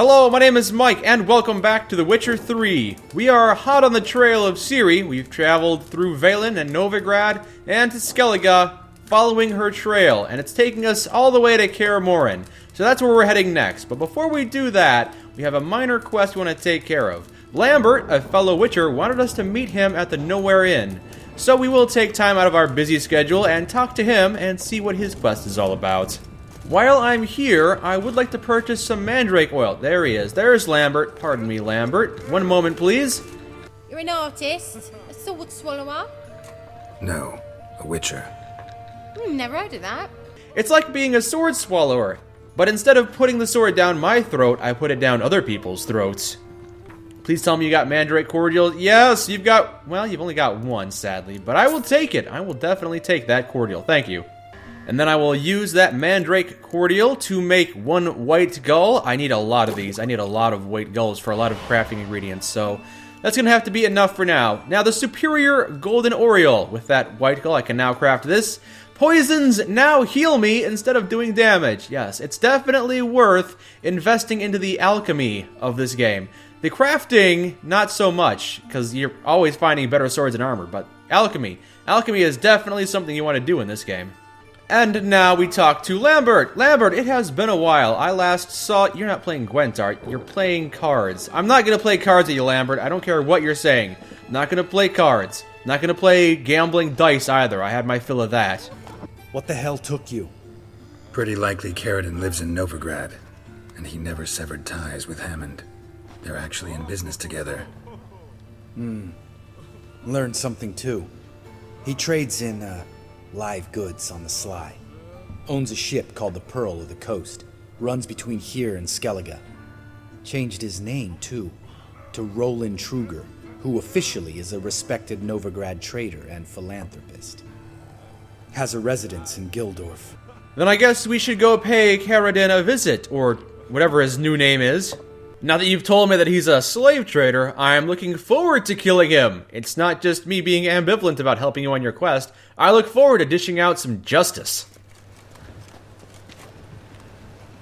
Hello, my name is Mike, and welcome back to The Witcher 3. We are hot on the trail of Ciri. We've traveled through Valen and Novigrad and to Skellige, following her trail, and it's taking us all the way to Kaer Morhen. So that's where we're heading next. But before we do that, we have a minor quest we want to take care of. Lambert, a fellow Witcher, wanted us to meet him at the Nowhere Inn. So we will take time out of our busy schedule and talk to him and see what his quest is all about. While I'm here, I would like to purchase some mandrake oil. There he is. There's Lambert. Pardon me, Lambert. One moment, please. You're an artist? A sword swallower? No, a witcher. Never heard of that. It's like being a sword swallower, but instead of putting the sword down my throat, I put it down other people's throats. Please tell me you got mandrake cordial. Yes, you've got, well, you've only got one, sadly, but I will take it. I will definitely take that cordial. Thank you. And then I will use that mandrake cordial to make one white gull. I need a lot of these. I need a lot of white gulls for a lot of crafting ingredients, so that's going to have to be enough for now. Now, the superior golden oriole. With that white gull, I can now craft this. Poisons now heal me instead of doing damage. Yes, it's definitely worth investing into the alchemy of this game. The crafting, not so much, because you're always finding better swords and armor, but alchemy. Alchemy is definitely something you want to do in this game. And now we talk to Lambert. Lambert, it has been a while. I last saw... You're not playing Gwent art. You're playing cards. I'm not going to play cards at you, Lambert. I don't care what you're saying. I'm not going to play cards. I'm not going to play gambling dice either. I had my fill of that. What the hell took you? Pretty likely Karadin lives in Novigrad, and he never severed ties with Hammond. They're actually in business together. Learned something too. He trades in, live goods on the sly. Owns a ship called the Pearl of the Coast. Runs between here and Skellige. Changed his name, too, to Roland Truger, who officially is a respected Novigrad trader and philanthropist. Has a residence in Gildorf. Then I guess we should go pay Karadin a visit, or whatever his new name is. Now that you've told me that he's a slave trader, I'm looking forward to killing him. It's not just me being ambivalent about helping you on your quest. I look forward to dishing out some justice.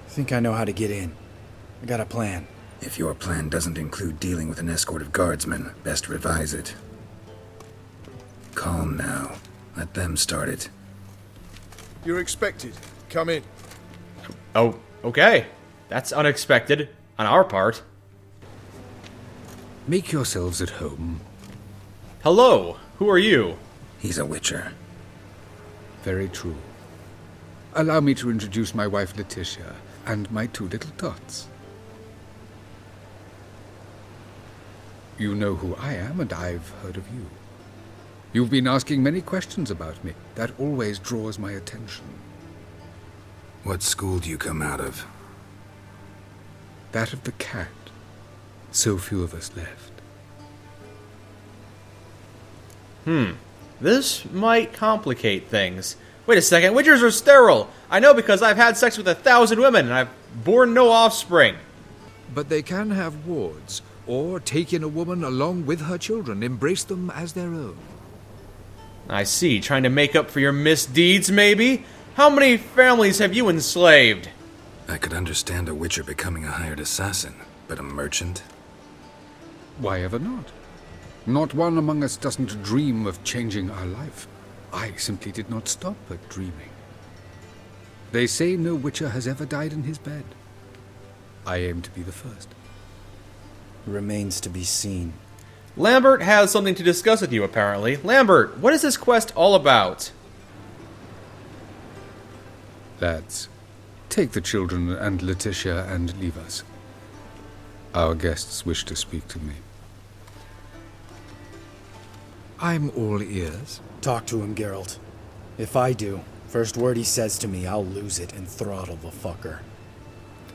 Think I know how to get in. I got a plan. If your plan doesn't include dealing with an escort of guardsmen, best revise it. Calm now. Let them start it. You're expected. Come in. Oh, okay. That's unexpected on our part. Make yourselves at home. Hello, who are you? He's a witcher. Very true. Allow me to introduce my wife Letitia and my two little tots. You know who I am, and I've heard of you. You've been asking many questions about me. That always draws my attention. What school do you come out of? That of the cat. So few of us left. This might complicate things. Wait a second, witchers are sterile! I know because I've had sex with 1,000 women and I've borne no offspring. But they can have wards, or take in a woman along with her children, embrace them as their own. I see, trying to make up for your misdeeds, maybe? How many families have you enslaved? I could understand a witcher becoming a hired assassin, but a merchant? Why ever not? Not one among us doesn't dream of changing our life. I simply did not stop at dreaming. They say no witcher has ever died in his bed. I aim to be the first. Remains to be seen. Lambert has something to discuss with you, apparently. Lambert, what is this quest all about? Lads, take the children and Letitia and leave us. Our guests wish to speak to me. I'm all ears. Talk to him, Geralt. If I do, first word he says to me, I'll lose it and throttle the fucker.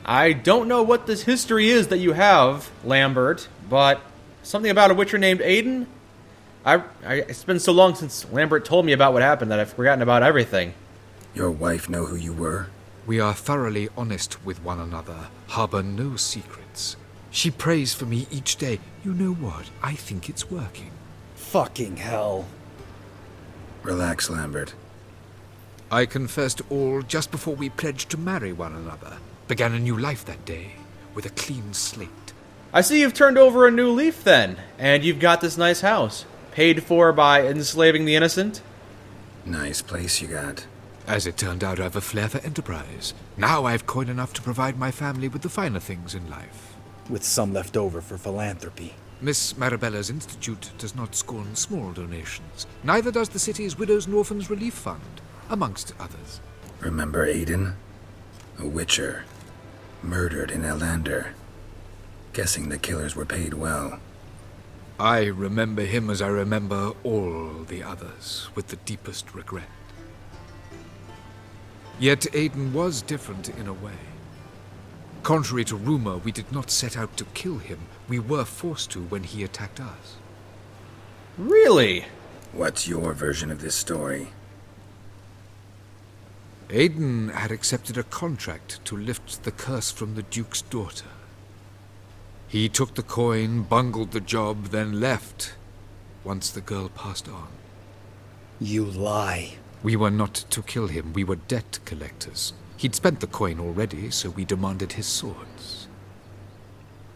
I don't know what this history is that you have, Lambert, but something about a witcher named Aiden? It's been so long since Lambert told me about what happened that I've forgotten about everything. Your wife know who you were? We are thoroughly honest with one another, harbor no secrets. She prays for me each day. You know what? I think it's working. Fucking hell. Relax, Lambert. I confessed all just before we pledged to marry one another. Began a new life that day. with a clean slate. I see you've turned over a new leaf then, and you've got this nice house. Paid for by enslaving the innocent? Nice place you got. As it turned out, I've a flair for enterprise. Now I've coin enough to provide my family with the finer things in life. With some left over for philanthropy. Miss Marabella's institute does not scorn small donations. Neither does the city's Widows and Orphans Relief Fund, amongst others. Remember Aiden? A witcher. Murdered in Elander. Guessing the killers were paid well. I remember him as I remember all the others, with the deepest regret. Yet Aiden was different in a way. Contrary to rumor, we did not set out to kill him. We were forced to when he attacked us. Really? What's your version of this story? Aiden had accepted a contract to lift the curse from the Duke's daughter. He took the coin, bungled the job, then left, once the girl passed on. You lie. We were not to kill him, we were debt collectors. He'd spent the coin already, so we demanded his swords.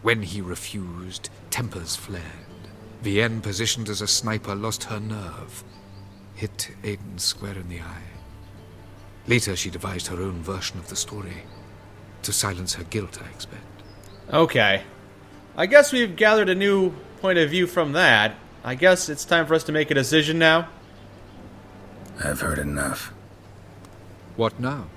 When he refused, tempers flared. Vienne, positioned as a sniper, lost her nerve. Hit Aiden square in the eye. Later, she devised her own version of the story. To silence her guilt, I expect. Okay. I guess we've gathered a new point of view from that. I guess it's time for us to make a decision now. I've heard enough. What now?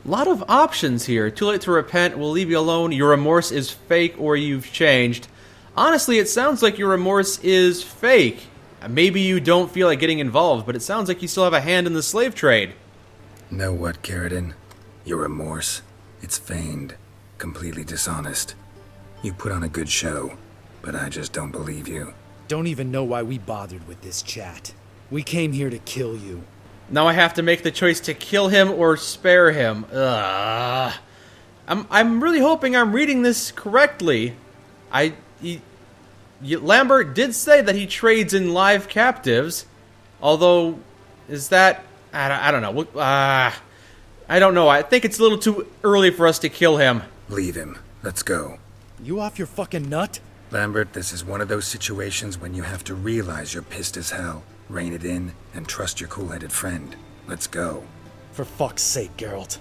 A lot of options here. Too late to repent, we'll leave you alone, your remorse is fake, or you've changed. Honestly, it sounds like your remorse is fake. Maybe you don't feel like getting involved, but it sounds like you still have a hand in the slave trade. Know what, Karadin? Your remorse? It's feigned. Completely dishonest. You put on a good show, but I just don't believe you. Don't even know why we bothered with this chat. We came here to kill you. Now I have to make the choice to kill him or spare him. Ugh. I'm really hoping I'm reading this correctly. Lambert did say that he trades in live captives. Although, is that... I don't know. I don't know. I think it's a little too early for us to kill him. Leave him. Let's go. You off your fucking nut? Lambert, this is one of those situations when you have to realize you're pissed as hell, rein it in, and trust your cool-headed friend. Let's go. For fuck's sake, Geralt.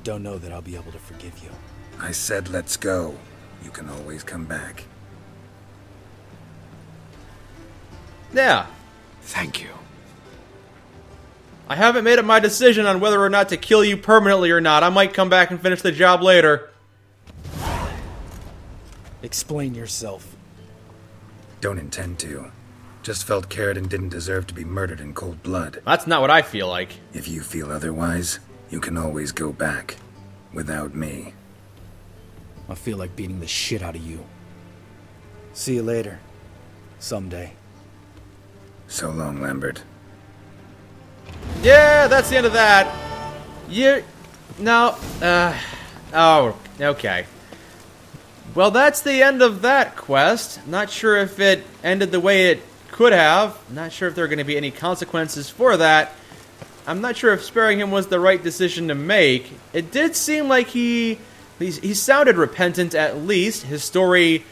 Don't know that I'll be able to forgive you. I said let's go. You can always come back. Yeah. Thank you. I haven't made up my decision on whether or not to kill you permanently or not. I might come back and finish the job later. Explain yourself. Don't intend to. Just felt Karadin didn't deserve to be murdered in cold blood. That's not what I feel like. If you feel otherwise, you can always go back. Without me. I feel like beating the shit out of you. See you later. Someday. So long, Lambert. Yeah, that's the end of that. Oh, okay. Well, that's the end of that quest. Not sure if it ended the way it could have. Not sure if there are going to be any consequences for that. I'm not sure if sparing him was the right decision to make. It did seem like he sounded repentant at least. His story,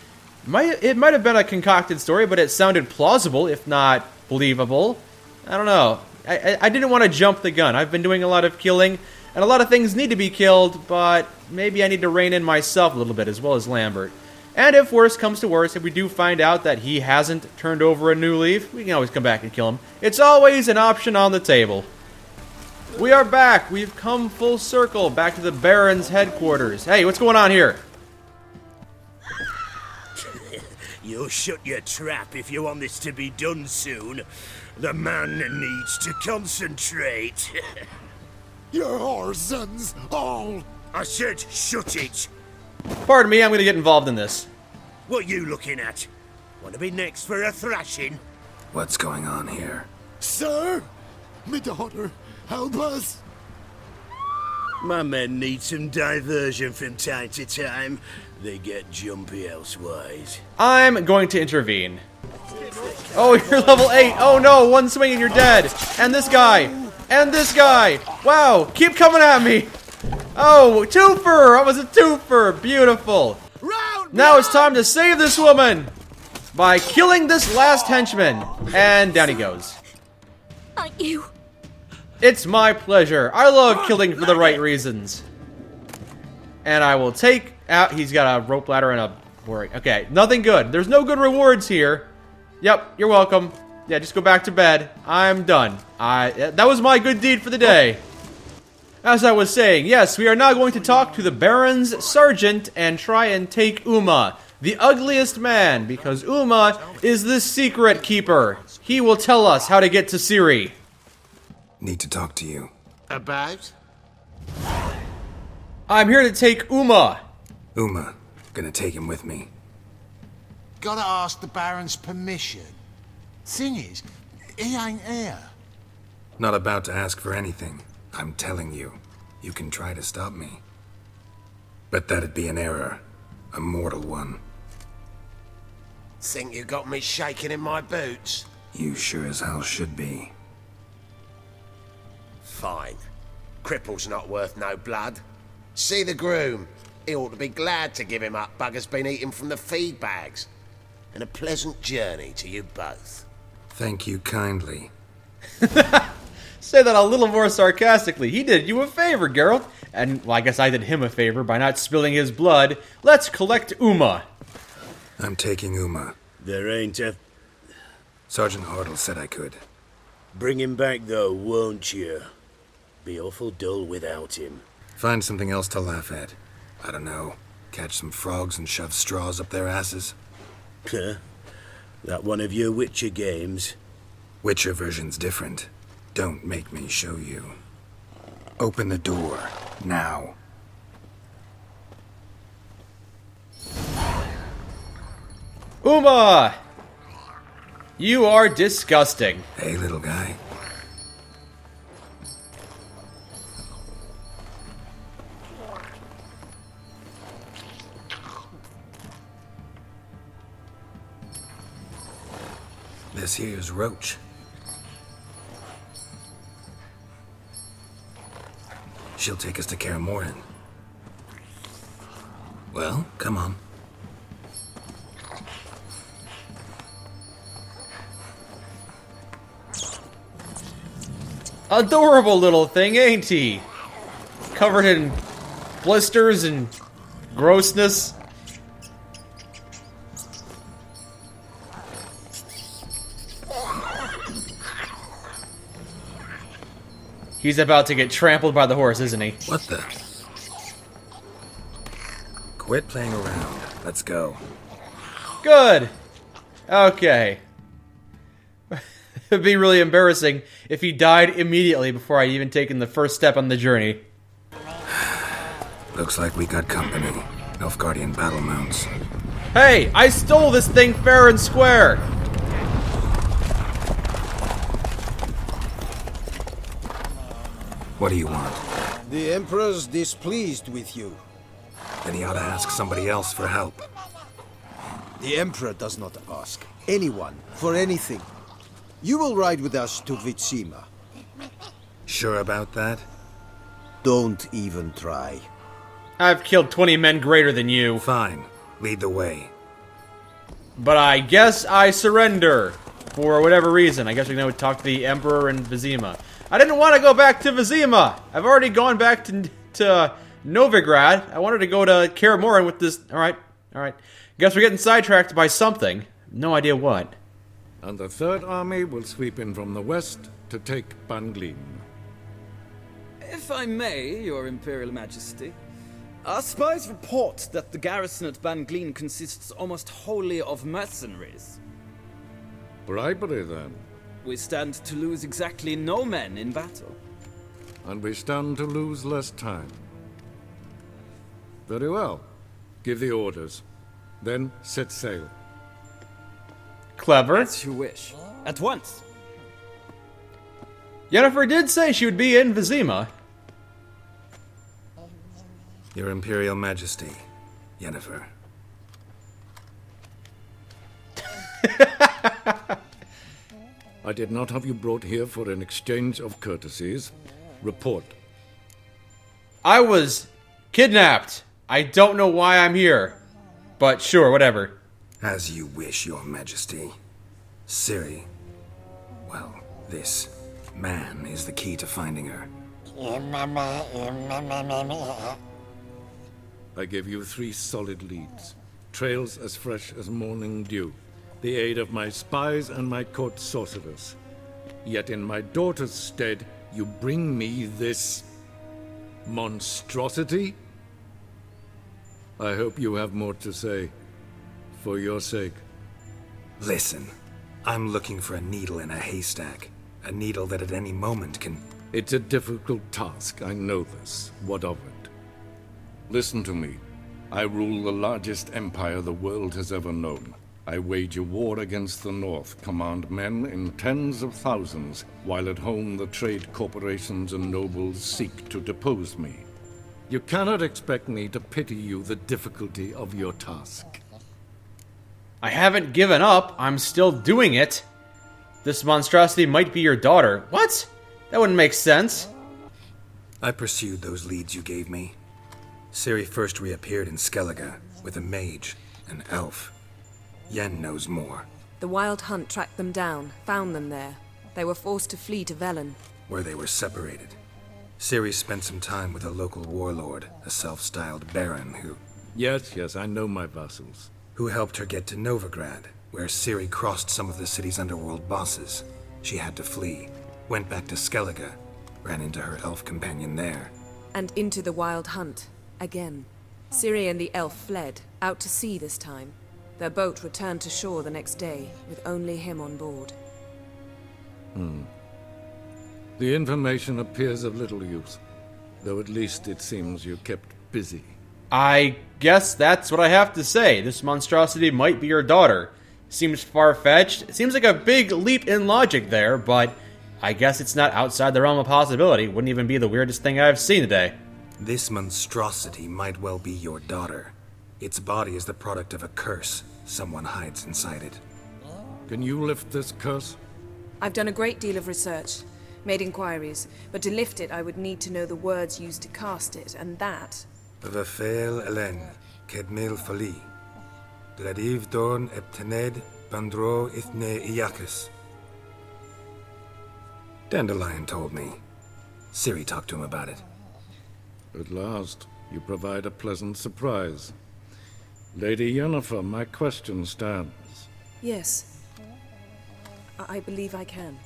it might have been a concocted story, but it sounded plausible, if not believable. I don't know. I didn't want to jump the gun. I've been doing a lot of killing, and a lot of things need to be killed, but maybe I need to rein in myself a little bit, as well as Lambert. And if worse comes to worse, if we do find out that he hasn't turned over a new leaf, we can always come back and kill him. It's always an option on the table. We are back. We've come full circle, back to the Baron's headquarters. Hey, what's going on here? You'll shut your trap if you want this to be done soon. The man needs to concentrate. Your whoresons, all. I said shut it. Pardon me, I'm going to get involved in this. What you looking at? Want to be next for a thrashing? What's going on here? Sir, my daughter, help us. My men need some diversion from time to time. They get jumpy elsewise. I'm going to intervene. Oh, you're level 8. Oh no, one swing and you're dead. And this guy. And this guy. Wow, keep coming at me. Oh, twofer! I was a twofer! Beautiful! Now it's time to save this woman! By killing this last henchman. And down he goes. Aren't you? It's my pleasure. I love killing for the right reasons. And I will take out... He's got a rope ladder and a... Okay, nothing good. There's no good rewards here. Yep, you're welcome. Yeah, just go back to bed. I'm done. That was my good deed for the day. As I was saying, yes, we are now going to talk to the Baron's Sergeant and try and take Uma, the ugliest man, because Uma is the secret keeper. He will tell us how to get to Ciri. Need to talk to you. About? I'm here to take Uma. Uma, gonna take him with me. Gotta ask the Baron's permission. Thing is, he ain't here. Not about to ask for anything. I'm telling you, you can try to stop me. But that'd be an error. A mortal one. Think you got me shaking in my boots? You sure as hell should be. Fine. Cripple's not worth no blood. See the groom. He ought to be glad to give him up. Bugger's been eating from the feed bags. And a pleasant journey to you both. Thank you kindly. Say that a little more sarcastically. He did you a favor, Geralt. And, well, I guess I did him a favor by not spilling his blood. Let's collect Uma. I'm taking Uma. There ain't a... Sergeant Hartle said I could. Bring him back, though, won't you? Be awful dull without him. Find something else to laugh at. I don't know. Catch some frogs and shove straws up their asses. Huh? That one of your Witcher games? Witcher version's different. Don't make me show you. Open the door. Now. Uma! You are disgusting. Hey, little guy. This here's Roach. She'll take us to Kaer Morhen. Well, come on. Adorable little thing, ain't he? Covered in blisters and grossness. He's about to get trampled by the horse, isn't he? What the? Quit playing around. Let's go. Good. Okay. It'd be really embarrassing if he died immediately before I'd even taken the first step on the journey. Looks like we got company. Nilfgaardian battle mounts. Hey, I stole this thing fair and square. What do you want? The Emperor's displeased with you. Then he ought to ask somebody else for help. The Emperor does not ask anyone for anything. You will ride with us to Vitsima. Sure about that? Don't even try. I've killed 20 men greater than you. Fine. Lead the way. But I guess I surrender. For whatever reason. I guess we're going to talk to the Emperor in Vizima. I didn't want to go back to Vizima. I've already gone back to Novigrad. I wanted to go to Kaer Morhen with this... Alright. Guess we're getting sidetracked by something. No idea what. And the Third Army will sweep in from the west to take Banglin. If I may, Your Imperial Majesty, our spies report that the garrison at Banglin consists almost wholly of mercenaries. Bribery, then. We stand to lose exactly no men in battle. And we stand to lose less time. Very well. Give the orders. Then set sail. Clever. As you wish. At once. Yennefer did say she would be in Vizima. Your Imperial Majesty, Yennefer. I did not have you brought here for an exchange of courtesies. Report. I was kidnapped. I don't know why I'm here. But sure, whatever. As you wish, Your Majesty. Ciri, well, this man is the key to finding her. I gave you 3 solid leads. Trails as fresh as morning dew. The aid of my spies and my court sorcerers. Yet in my daughter's stead, you bring me this monstrosity? I hope you have more to say. For your sake. Listen, I'm looking for a needle in a haystack. A needle that at any moment can... It's a difficult task, I know this. What of it? Listen to me. I rule the largest empire the world has ever known. I wage a war against the North, command men in tens of thousands, while at home the trade corporations and nobles seek to depose me. You cannot expect me to pity you the difficulty of your task. I haven't given up. I'm still doing it. This monstrosity might be your daughter. What? That wouldn't make sense. I pursued those leads you gave me. Ciri first reappeared in Skellige with a mage, an elf. Yen knows more. The Wild Hunt tracked them down, found them there. They were forced to flee to Velen, where they were separated. Ciri spent some time with a local warlord, a self-styled baron who... Yes, I know my vassals. Who helped her get to Novigrad, where Ciri crossed some of the city's underworld bosses. She had to flee, went back to Skellige, ran into her elf companion there. and into the Wild Hunt, again. Ciri and the elf fled, out to sea this time. Their boat returned to shore the next day, with only him on board. The information appears of little use, though at least it seems you kept busy. I guess that's what I have to say. This monstrosity might be your daughter. Seems far-fetched. It seems like a big leap in logic there, but I guess it's not outside the realm of possibility. Wouldn't even be the weirdest thing I've seen today. This monstrosity might well be your daughter. Its body is the product of a curse. Someone hides inside it. Can you lift this curse? I've done a great deal of research, made inquiries, but to lift it I would need to know the words used to cast it, and that... Vafel Elen, Kedmil Fali. Gladiv Dorn Eptened Bandro Ithne Iacus. Dandelion told me. Ciri talked to him about it. At last, you provide a pleasant surprise. Lady Yennefer, my question stands. Yes. I believe I can.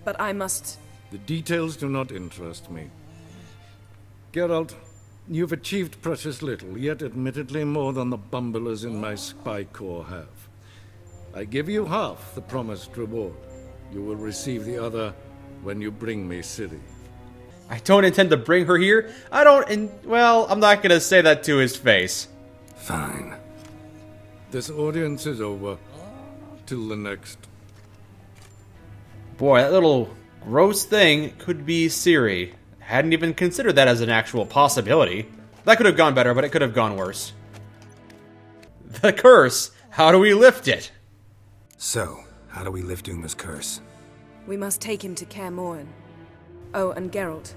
But I must... The details do not interest me. Geralt, you've achieved precious little, yet admittedly more than the bumblers in my spy corps have. I give you half the promised reward. You will receive the other when you bring me Ciri. I don't intend to bring her here. Well, I'm not gonna say that to his face. Fine. This audience is over. Till the next. Boy, that little gross thing could be Ciri. Hadn't even considered that as an actual possibility. That could have gone better, but it could have gone worse. The curse! How do we lift it? So, how do we lift Uma's curse? We must take him to Kaer Morhen. Oh, and Geralt,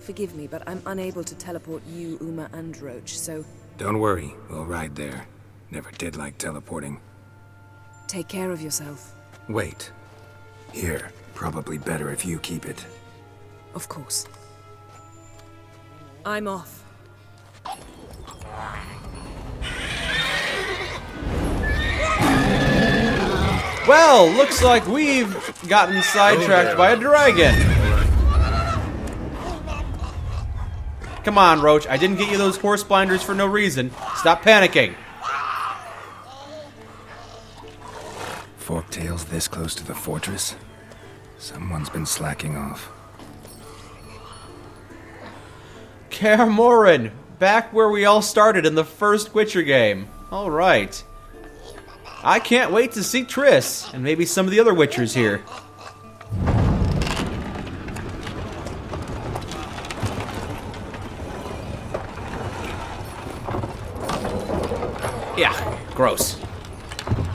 forgive me, but I'm unable to teleport you, Uma, and Roach, so... Don't worry, we'll ride there. Never did like teleporting. Take care of yourself. Wait. Here, probably better if you keep it. Of course. I'm off. Well, looks like we've gotten sidetracked by a dragon. Come on, Roach. I didn't get you those horse blinders for no reason. Stop panicking. Forktail's this close to the fortress? Someone's been slacking off. Kaer Morhen, back where we all started in the first Witcher game. All right. I can't wait to see Triss, and maybe some of the other Witchers here. Yeah, gross.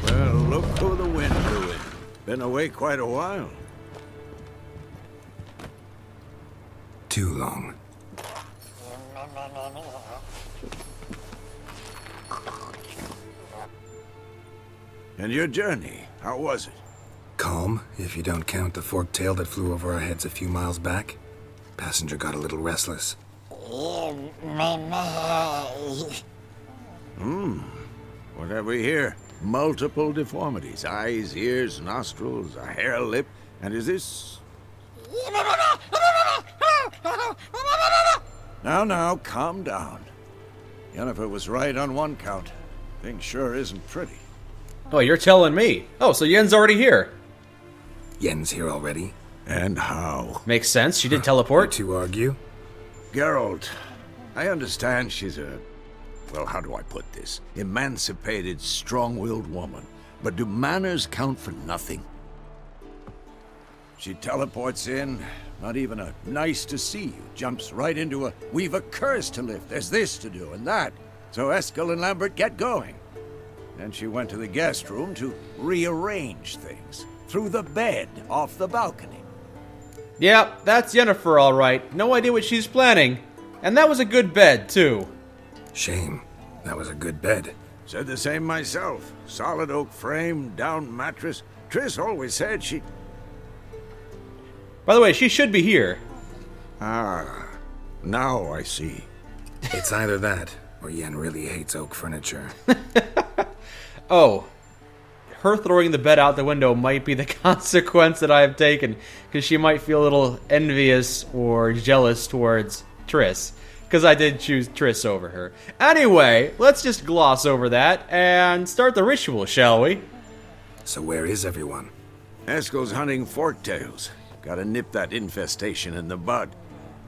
Well, look who the wind blew in. Been away quite a while. Too long. And your journey, how was it? Calm, if you don't count the Forktail that flew over our heads a few miles back. Passenger got a little restless. What have we here? Multiple deformities. Eyes, ears, nostrils, a hair lip. And is this... Now, calm down. Yennefer was right on one count. Thing sure isn't pretty. Oh, you're telling me. Oh, so Yen's already here. Yen's here already? And how? Makes sense. She did teleport. To argue? Geralt, I understand she's a... Well, how do I put this? Emancipated, strong-willed woman. But do manners count for nothing? She teleports in, not even a nice to see you. Jumps right into a, we've a curse to lift, there's this to do and that. So Eskel and Lambert get going. Then she went to the guest room to rearrange things. Through the bed, off the balcony. Yeah, that's Yennefer all right. No idea what she's planning. And that was a good bed, too. Shame. That was a good bed. Said the same myself. Solid oak frame, down mattress. Triss always said she... By the way, she should be here. Ah, now I see. It's either that, or Yen really hates oak furniture. Oh. Her throwing the bed out the window might be the consequence that I have taken, because she might feel a little envious or jealous towards Triss, because I did choose Triss over her. Anyway, let's just gloss over that and start the ritual, shall we? So where is everyone? Eskel's hunting forktails. Gotta nip that infestation in the bud.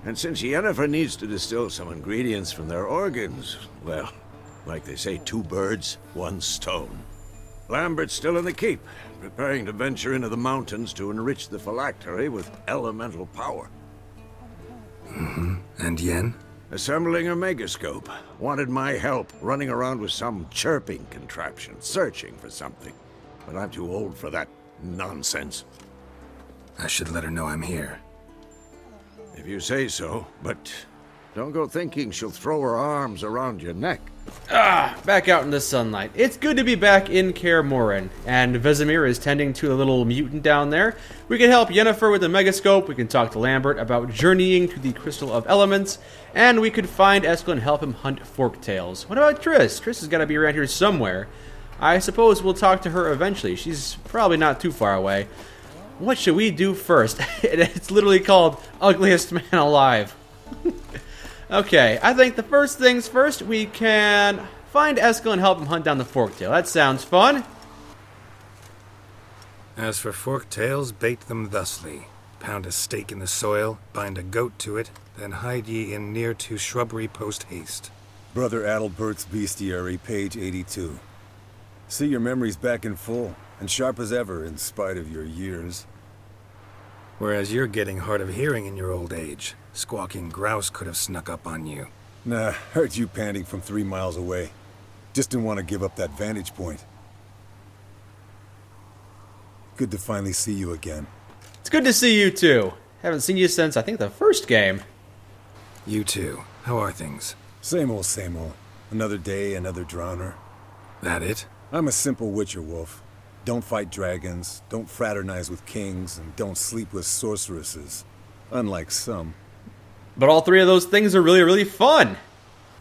And since Yennefer needs to distill some ingredients from their organs, well, like they say, 2 birds, 1 stone. Lambert's still in the keep, preparing to venture into the mountains to enrich the phylactery with elemental power. And Yen? Assembling a megascope. Wanted my help running around with some chirping contraption, searching for something. But I'm too old for that nonsense. I should let her know I'm here. If you say so, but don't go thinking she'll throw her arms around your neck. Back out in the sunlight. It's good to be back in Kaer Morhen, and Vesemir is tending to the little mutant down there. We can help Yennefer with the megascope, we can talk to Lambert about journeying to the Crystal of Elements, and we could find Eskel and help him hunt Forktails. What about Triss? Triss has got to be around here somewhere. I suppose we'll talk to her eventually. She's probably not too far away. What should we do first? It's literally called Ugliest Man Alive. Okay, I think the first things first, we can find Eskel and help him hunt down the Forktail. That sounds fun. As for Forktails, bait them thusly. Pound a stake in the soil, bind a goat to it, then hide ye in near to shrubbery post haste. Brother Adalbert's Bestiary, page 82. See your memories back in full, and sharp as ever in spite of your years. Whereas you're getting hard of hearing in your old age. Squawking grouse could have snuck up on you. Nah, heard you panting from 3 miles away. Just didn't want to give up that vantage point. Good to finally see you again. It's good to see you too. Haven't seen you since, I think, the first game. You too. How are things? Same old, same old. Another day, another drowner. That it? I'm a simple witcher wolf. Don't fight dragons, don't fraternize with kings, and don't sleep with sorceresses. Unlike some. But all 3 of those things are really, really fun.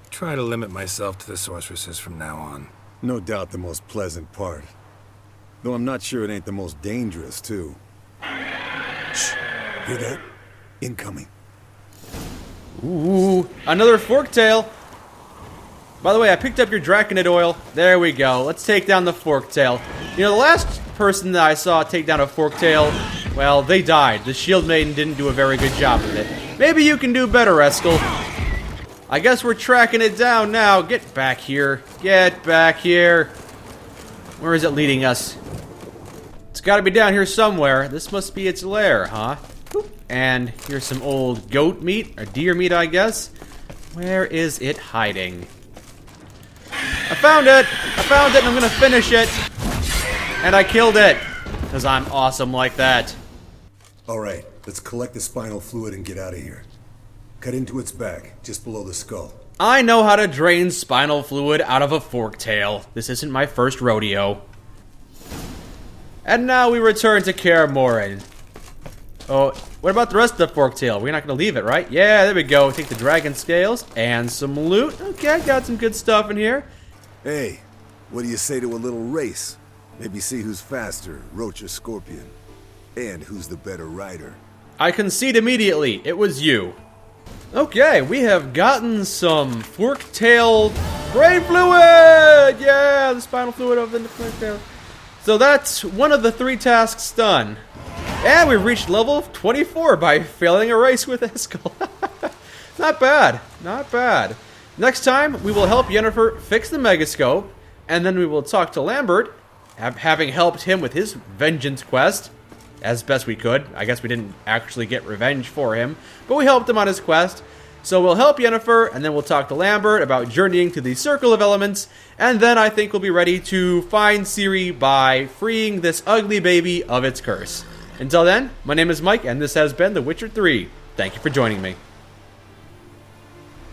Try to limit myself to the sorceresses from now on. No doubt the most pleasant part. Though I'm not sure it ain't the most dangerous, too. Shh. Hear that? Incoming. Ooh, another Forktail. By the way, I picked up your Draconid oil. There we go. Let's take down the Forktail. You know, the last person that I saw take down a Forktail, well, they died. The Shield Maiden didn't do a very good job of it. Maybe you can do better, Eskel. I guess we're tracking it down now. Get back here. Get back here. Where is it leading us? It's got to be down here somewhere. This must be its lair, huh? And here's some old goat meat, or deer meat, I guess. Where is it hiding? I found it! I found it and I'm gonna finish it! And I killed it! Because I'm awesome like that. Alright, let's collect the spinal fluid and get out of here. Cut into its back, just below the skull. I know how to drain spinal fluid out of a Forktail. This isn't my first rodeo. And now we return to Kaer Morhen. Oh, what about the rest of the Forktail? We're not going to leave it, right? Yeah, there we go. Take the dragon scales and some loot. Okay, got some good stuff in here. Hey, what do you say to a little race? Maybe see who's faster, Roach or Scorpion. And who's the better rider. I concede immediately. It was you. Okay, we have gotten some Forktail brain fluid! Yeah, the spinal fluid of the Forktail. So that's one of the 3 tasks done. And we've reached level 24 by failing a race with Eskel. Not bad, not bad. Next time, we will help Yennefer fix the Megascope, and then we will talk to Lambert, having helped him with his vengeance quest, as best we could. I guess we didn't actually get revenge for him, but we helped him on his quest. So we'll help Yennefer, and then we'll talk to Lambert about journeying to the Circle of Elements, and then I think we'll be ready to find Ciri by freeing this ugly baby of its curse. Until then, my name is Mike, and this has been The Witcher 3. Thank you for joining me.